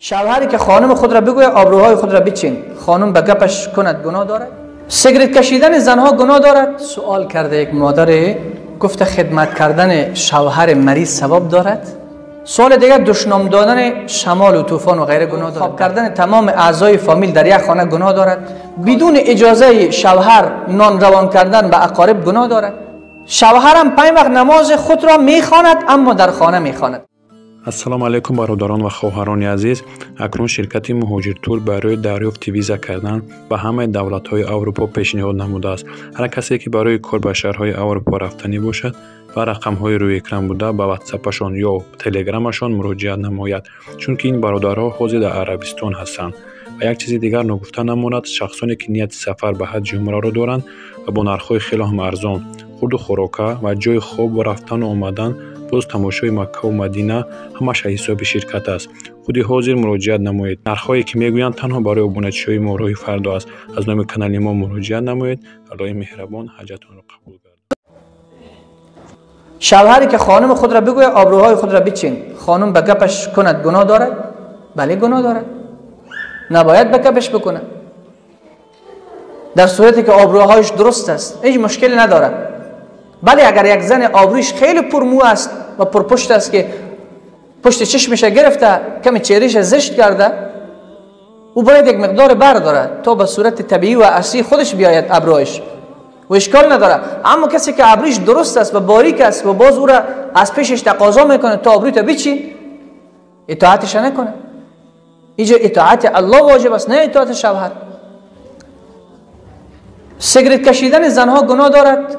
شوهری که خانم خود را بگوید آبروهای خود را بچین، خانم به گپش کند گناه دارد؟ سیگرت کشیدن زنها گناه دارد؟ سوال کرده یک مادر، گفته خدمت کردن شوهر مریض ثواب دارد؟ سوال دیگر دشنام دادن شمال و طوفان و غیره گناه دارد؟ خواب کردن تمام اعضای فامیل در یک خانه گناه دارد؟ بدون اجازه شوهر نان روان کردن به اقارب گناه دارد؟ شوهرم 5 وقت نماز خود را میخواند اما در خانه میخواند. السلام علیکم برادران و خواهران عزیز. اکنون شرکت مهاجر تور برای دریافت ویزا کردن به همه دولت‌های اروپا پیشنهاد نموده است. هر کسی که برای کار به شهرهای اروپا رفتنی باشد و رقم‌های روی اکران بوده به واتساپشان یا تلگرامشان مراجعه نماید، چون که این برادرها حاضر در عربستان هستند. و یک چیز دیگر نگفته نماند، شخصانی که نیت سفر به حج عمره را دارند و با نرخ‌های خیلی هم ارزان، خورد و خوراک و جای خواب و رفتن و آمدن، باز تماشای مکه و مدینه همش حساب شرکت است. خودی حاضر مراجعه نمایید. نرخ‌هایی که میگویند تنها برای ابونتشی ما روی فردا است. از نام کانال ما مراجعه نمایید. الله مهربان حاجتون را قبول کند. شوهری که خانم خود را بگوید آبروهای خود را بچین، خانم به گپش کند گناه دارد؟ بله گناه دارد. نباید به گپش بکنه. در صورتی که آبروهایش درست است هیچ مشکلی ندارد. بله اگر یک زن آبروش خیلی پرمو است و پرپشت است که پشت چشمش گرفته کمی چهرهش زشت کرده، او باید یک مقدار برداره تا به صورت طبیعی و اصلی خودش بیاید ابروهایش و اشکال نداره. اما کسی که ابروش درست است و باریک است و باز او را از پیشش تقاضا میکنه تا ابروت بچین، اطاعتش نکنه. اینجا اطاعت الله واجب است، نه اطاعت شوهر. سیگرت کشیدن زنها گناه دارد؟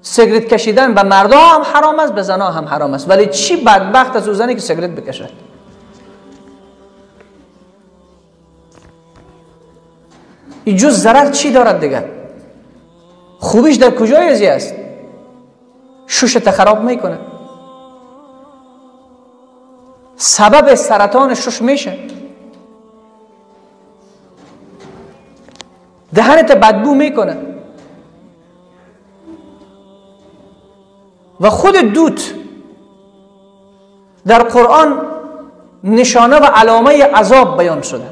سیگرت کشیدن به مردها هم حرام است، به زنها هم حرام است. ولی چی بدبخت از او زنی که سیگرت بکشد؟ این جز ضرر چی دارد دیگر؟ خوبیش در کجای ازی است؟ شوشت خراب میکنه، سبب سرطان شش میشه، دهنت بدبو میکنه و خود دوت در قرآن نشانه و علامه عذاب بیان شده.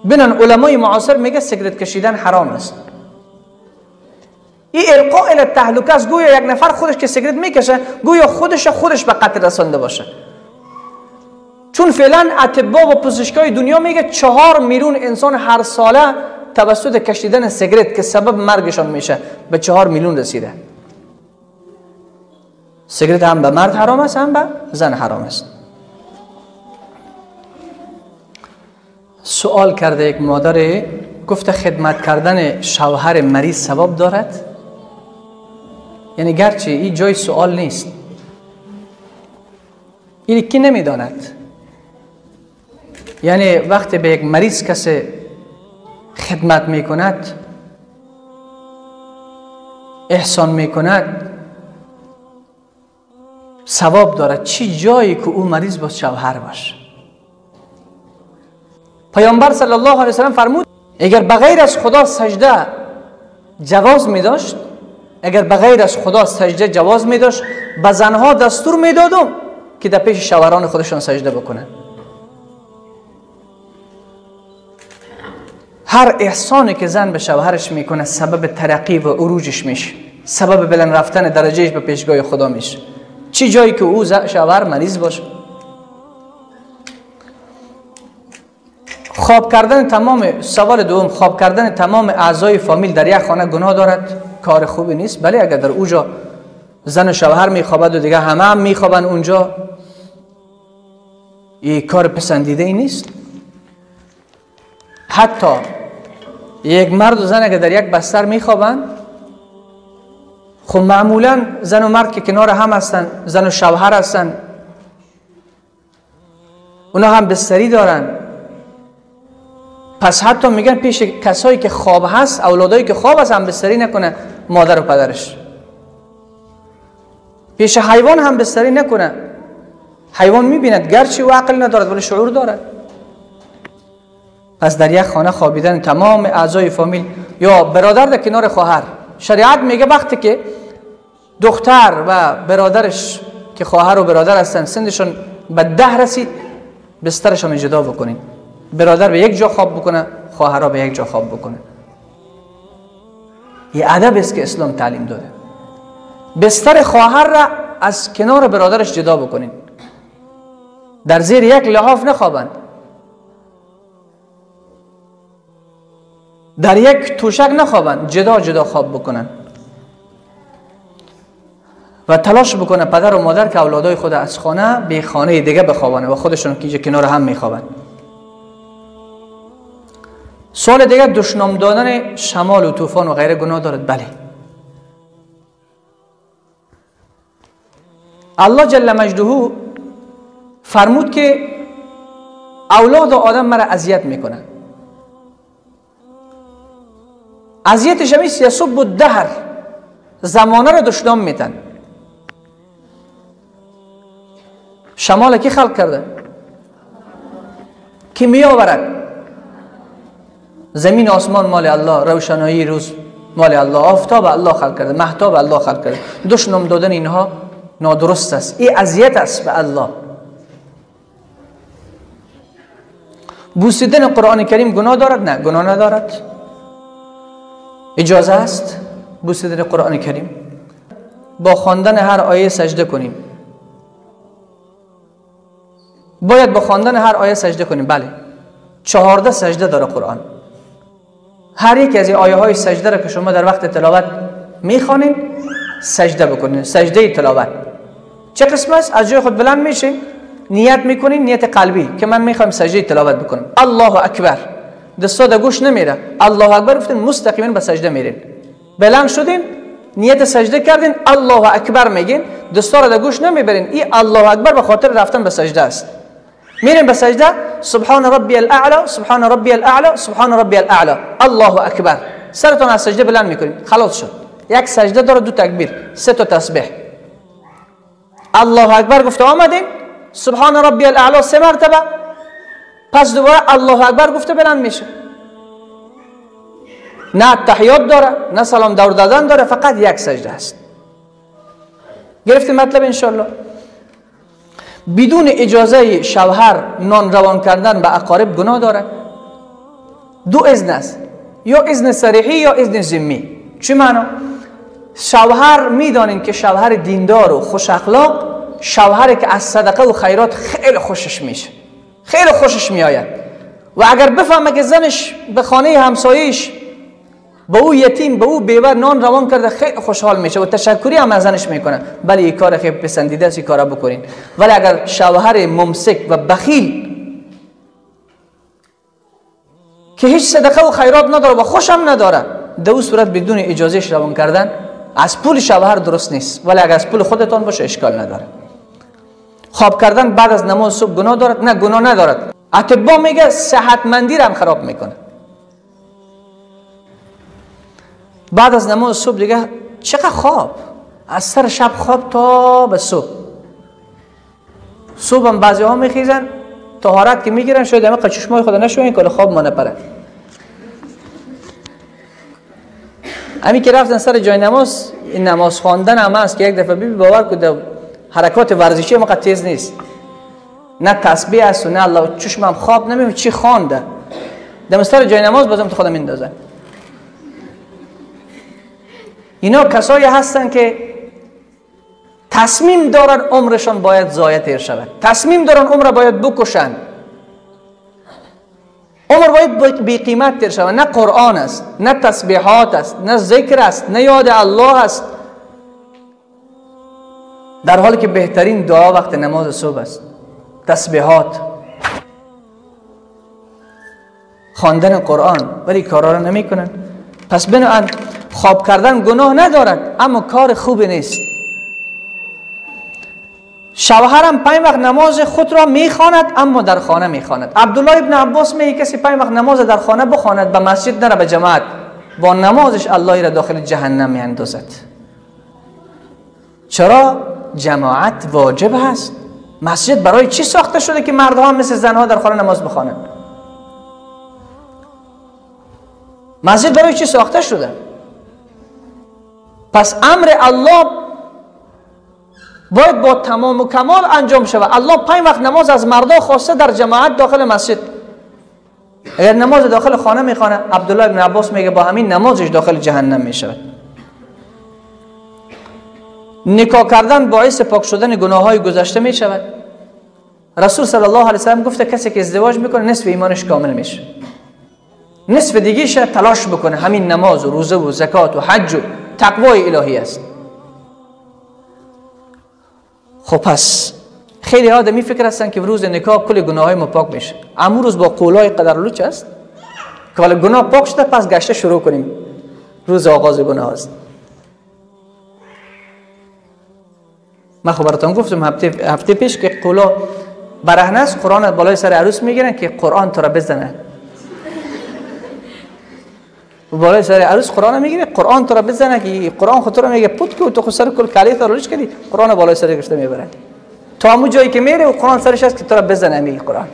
بینن علمای معاصر میگه سیگرت کشیدن حرام است. این القاء الی التهلکه است. گویا یک نفر خودش که سیگرت میکشه گویا خودش به قتل رسانده باشه. چون فعلا اطباء و پزشکای دنیا میگه 4 میلیون انسان هر ساله توسط کشیدن سیگرت که سبب مرگشان میشه به 4 میلیون رسیده. سیگرت هم به مرد حرام است هم به زن حرام است. سوال کرده یک مادر، گفته خدمت کردن شوهر مریض ثواب دارد؟ یعنی گرچه این جای سوال نیست، این کی نمیداند. یعنی وقتی به یک مریض کسی خدمت میکند، احسان میکند، ثواب دارد. چی جایی که او مریض با شوهر باشه؟ پیامبر صلی الله علیه وسلم فرمود اگر بغیر از خدا سجده جواز می داشت، اگر بغیر از خدا سجده جواز می داشت، به زنها دستور می دادم که در پیش شوهران خودشان سجده بکنن. هر احسانی که زن به شوهرش میکنه سبب ترقی و عروجش میشه، سبب بلند رفتن درجهش به پیشگاه خدا میشه. چی جایی که او شوهر مریض باشه؟ خواب کردن تمام، سوال دوم، خواب کردن تمام اعضای فامیل در یک خانه گناه دارد؟ کار خوبی نیست. بله اگر در اونجا زن و شوهر میخوابد و دیگه همه هم میخوابن اونجا، این کار پسندیده ای نیست. حتی یک مرد و زن اگر در یک بستر میخوابن، خب معمولا زن و مرد که کنار هم هستن، زن و شوهر هستن، اونا هم بستری دارن، پس حتی میگن پیش کسایی که خواب هست، اولادایی که خواب هست هم بستری نکنه مادر و پدرش. پیش حیوان هم بستری نکنه. حیوان میبیند گرچه او عقل ندارد ولی شعور دارد. پس در یک خانه خوابیدن تمام اعضای فامیل یا برادر در کنار خواهر، شریعت میگه وقتی که دختر و برادرش که خواهر و برادر هستن سنشون به 10 رسید، بسترشان جدا بکنین. برادر به یک جا خواب بکنه، خواهرها به یک جا خواب بکنه. یه ادب است که اسلام تعلیم داده. بستر خواهر را از کنار برادرش جدا بکنین. در زیر یک لحاف نخوابند. در یک توشک نخوابند. جدا جدا خواب بکنن. و تلاش بکنه پدر و مادر که اولادای خود از خانه به خانه دیگه بخوابانه و خودشون که کنار هم میخوابن. سوال دیگه، دشنام دادن شمال و طوفان و غیره گناه دارد؟ بله. الله جل مجده فرمود که اولاد آدم مرا اذیت میکنه. اذیتش همیست یسب الدهر، زمانه رو دشنام میتن. شمال کی خلق کرده؟ کی می آورد؟ زمین آسمان مال الله، روشنایی روز مال الله، آفتاب الله خلق کرده، مهتاب الله خلق کرده. دشنام دادن اینها نادرست است. این اذیت است به الله. بوسیدن قرآن کریم گناه دارد؟ نه، گناه ندارد. اجازه است بوسیدن قرآن کریم. با خواندن هر آیه سجده کنیم. باید با خواندن هر آیه سجده کنیم. بله، 14 سجده داره قرآن. هر یک از این آیه های سجده را که شما در وقت تلاوت میخوانید سجده بکنید. سجده تلاوت چه قسم است؟ از جای خود بلند میشه، نیت میکنین، نیت قلبی که من میخوام سجده تلاوت بکنم. الله اکبر، دستا در گوش نمیره. الله اکبر گفتین مستقیما به سجده میرین. بلند شدین، نیت سجده کردین، الله اکبر میگین، دستا را در گوش نمیبرین. این الله اکبر به خاطر رفتن به سجده است. میرین به سجده، سبحان ربی الاعلى، سبحان ربی الاعلى، سبحان ربی الاعلى، الله اکبر. سرتون از سجده بلند میکنین، خلاص شد. یک سجده داره، 2 تکبیر، 3 تا تسبیح. الله اکبر گفته آمدین، سبحان ربی الاعلى 3 مرتبه، پس دوباره الله اکبر گفته بلند میشه. نه تحیات داره، نه سلام دور دادن داره، فقط یک سجده است. گرفتیم مطلب انشالله؟ بدون اجازه شوهر نان روان کردن به اقارب گناه دارد. 2 اذن است، یا اذن صریحی یا اذن ضمنی. چه معنا؟ شوهر میدانین که شوهر دیندار و خوش اخلاق، شوهری که از صدقه و خیرات خیلی خوشش میشه، خیلی خوشش میآید. و اگر بفهمه که زنش به خانه همسایش به او یتیم، به او بیوه نان روان کرده، خیلی خوشحال میشه و تشکری هم از زنش میکنه. بله این کار خیلی پسندیده است، این کارا بکنین. ولی اگر شوهر ممسک و بخیل که هیچ صدقه و خیرات نداره و خوشم نداره، در اون صورت بدون اجازهش روان کردن از پول شوهر درست نیست. ولی اگر از پول خودتان باشه اشکال نداره. خواب کردن بعد از نماز صبح گناه دارد؟ نه، گناه ندارد. اطباء میگه صحتمندی را هم خراب میکنه. بعد از نماز صبح دیگه چقدر خواب، از سر شب خواب تا به صبح. صبح هم بعضی ها میخیزن، طهارت که میگیرن، شاید همه چشمای خود نشوین که خواب ما نپره. همین که رفتن سر جای نماز، این نماز خواندن هم هست که یک دفعه باور کنید حرکات ورزشی ما تیز نیست، نه تسبیح است و نه الله، چشمم خواب نمیبینم چی خوانده. در سر جای نماز بازم تو خودم میندازن. اینا کسایی هستن که تصمیم دارن عمرشان باید ضایع تیر شود، تصمیم دارن عمر باید بکشن، عمر باید بی قیمت تیر شود. نه قرآن است، نه تسبیحات است، نه ذکر است، نه یاد الله است، در حالی که بهترین دعا وقت نماز صبح است، تسبیحات، خواندن قرآن. ولی کارا را نمی کنن. پس بنابراین خواب کردن گناه ندارد، اما کار خوبی نیست. شوهرم 5 وقت نماز خود را میخواند اما در خانه میخواند. عبدالله ابن عباس میگه کسی 5 وقت نماز در خانه بخواند، به مسجد نره، به جماعت، با نمازش الله را داخل جهنم میاندازد. چرا؟ جماعت واجب هست. مسجد برای چی ساخته شده که مردها مثل زنها در خانه نماز بخوانند؟ مسجد برای چی ساخته شده؟ پس امر الله باید با تمام و کمال انجام شود. الله 5 وقت نماز از مردا خواسته در جماعت داخل مسجد. اگر نماز داخل خانه میخوانه، عبدالله ابن عباس میگه با همین نمازش داخل جهنم میشود. نکاح کردن باعث پاک شدن گناههای گذشته میشود. رسول صلی الله علیه و سلم گفته کسی که ازدواج میکنه نصف ایمانش کامل میشه، نصف دیگه‌اش تلاش بکنه همین نماز و روزه و زکات و حج و تقوای الهی است. خب پس خیلی آدمی فکر هستن که روز نکاح کل گناههای ما پاک میشه. اما روز با قولای قدرلوچ است که ولی گناه پاک شده پس گشته شروع کنیم. روز آغاز گناه است. من خب براتون گفتم هفته پیش که قولا برهنه است، قرآن بالای سر عروس میگیرن که قرآن تو را بزنه. بالای سر عروس قرآن میگیره، قرآن تو را بزنه که قرآن خود تو را میگه پوت که تو خود سر کل کلی تا روش کردی، قرآن بالای سر گشته میبره تا همون جایی که میره و قرآن سرش هست که تو را بزنه. میگه قرآن،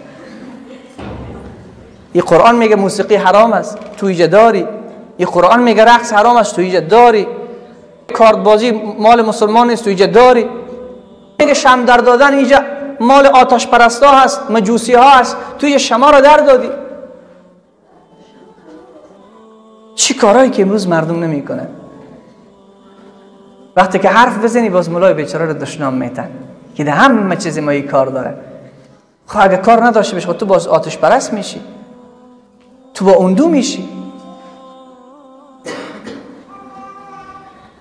این قرآن میگه موسیقی حرام است تو اینجا داری، این قرآن میگه رقص حرام است تو اینجا داری، کارت بازی مال مسلمان است تو اینجا داری، میگه شمع در دادن اینجا مال آتش پرستا هست، مجوسی ها هست، تو یه شمع را در دادی. چی کارهایی که امروز مردم نمیکنن. وقتی که حرف بزنی باز مولای بیچاره رو دشنام میتن که ده همه چیز ما این کار داره. خب اگه کار نداشته بشه تو باز آتش پرست میشی، تو با اندو میشی.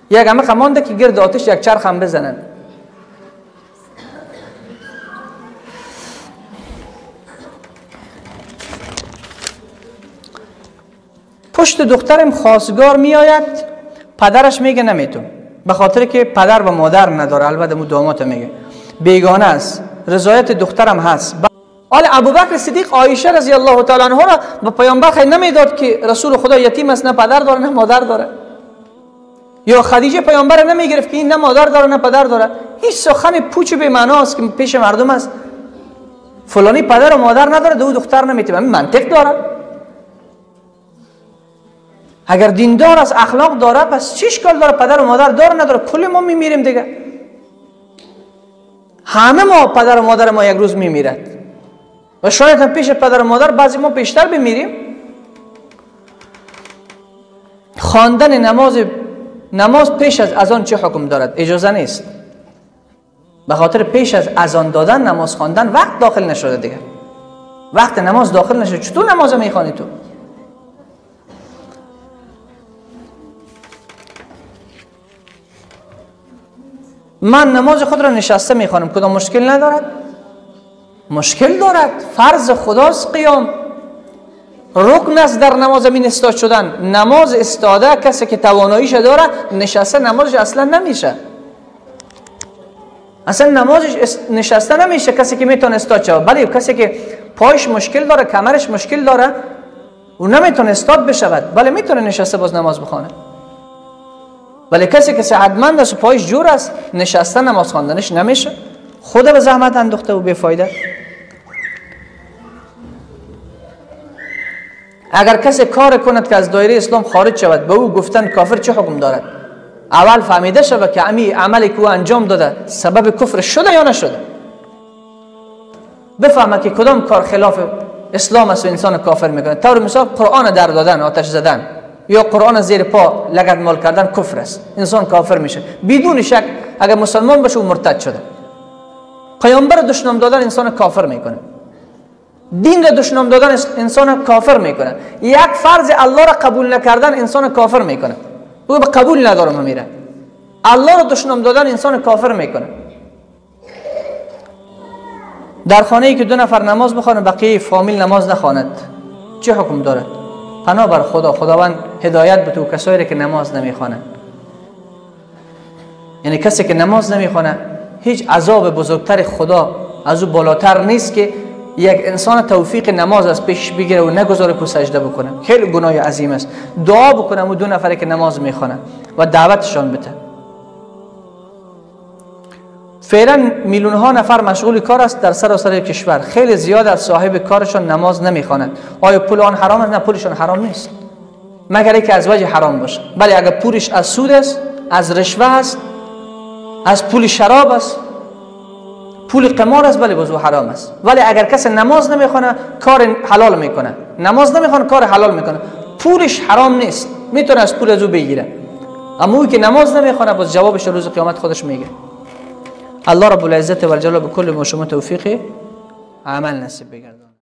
یک همه خمانده که گرد آتش یک چرخ هم بزنن. پشت دخترم خواستگار میآید، پدرش میگه نمیتون، به خاطر که پدر و مادر نداره. البته مو داماد میگه بیگانه است، رضایت دخترم هست. آل ابوبکر صدیق عایشه رضی الله تعالی عنها را به پیامبر خیلی نمیداد که رسول خدا یتیم است، نه پدر داره نه مادر داره. یا خدیجه پیامبر نمیگرفت که این نه مادر داره نه پدر داره. هیچ سخن پوچ به معنا است که پیش مردم است. فلانی پدر و مادر نداره، دو دختر نمیتونه. این منطق داره؟ اگر دیندار است، اخلاق داره، پس چی اشکال داره پدر و مادر داره نداره؟ کل ما میمیریم دیگه. همه ما پدر و مادر ما یک روز میمیرد و شاید هم پیش پدر و مادر بعضی ما بیشتر بمیریم. خواندن نماز پیش از اذان چه حکم دارد؟ اجازه نیست. به خاطر پیش از اذان دادن نماز خواندن وقت داخل نشده دیگه. وقت نماز داخل نشده، چطور نماز میخوانی تو؟ من نماز خود را نشسته میخوانم، کدام مشکل ندارد؟ مشکل دارد. فرض خداست قیام، رکن است در نماز زمین استاد شدن. نماز استاده کسی که تواناییش داره نشسته نمازش اصلا نمیشه. اصلا نمازش نشسته نمیشه کسی که میتونه استاد شود. ولی کسی که پایش مشکل داره، کمرش مشکل داره و نمیتونه استاد بشود، ولی میتونه نشسته باز نماز بخونه. ولی کسی که صحتمند است و پایش جور است نشسته نماز خواندنش نمیشه. خود به زحمت انداخته و بیفایده. اگر کسی کار کند که از دایره اسلام خارج شود، به او گفتن کافر چه حکم دارد؟ اول فهمیده شود که امی عملی که او انجام داده سبب کفر شده یا نشده. بفهمه که کدام کار خلاف اسلام است و انسان کافر میکنه. طور مثال قرآن در دادن، آتش زدن یا قرآن زیر پا لگد مال کردن کفر است، انسان کافر میشه بدون شک. اگر مسلمان باشه او مرتد شده. پیامبر دشنام دادن انسان کافر میکنه، دین را دشنام دادن انسان کافر میکنه، یک فرض الله را قبول نکردن انسان کافر میکنه. او به قبول ندارم میره. الله را دشنام دادن انسان کافر میکنه. در خانه ای که 2 نفر نماز بخوانند بقیه فامیل نماز نخواند چه حکم دارد؟ پناه بر خدا، خداوند هدایت به تو کسایی که نماز نمیخوانند. یعنی کسی که نماز نمیخونه هیچ عذاب بزرگتر خدا از او بالاتر نیست که یک انسان توفیق نماز از پیش بگیره و نگذاره که سجده بکنه. خیلی گناه عظیم است. دعا بکنه و 2 نفری که نماز میخونه و دعوتشان بده. فعلا میلیون ها نفر مشغول کار است در سراسر کشور. خیلی زیاد از صاحب کارشان نماز نمیخوانند. آیا پول آن حرام است؟ نه، پولشان حرام نیست مگر اینکه از وجه حرام باشه. ولی اگر پولش از سود است، از رشوه است، از پول شراب است، پول قمار است، ولی باز حرام است. ولی اگر کسی نماز نمیخونه کار حلال میکنه، نماز نمیخونه کار حلال میکنه، پولش حرام نیست، میتونه از پول از او بگیره. اما اوی که نماز نمیخونه باز جوابش روز قیامت خودش میگه. الله رب العزت و الجلال به کل ما شما توفیق عمل نصیب بگردونه.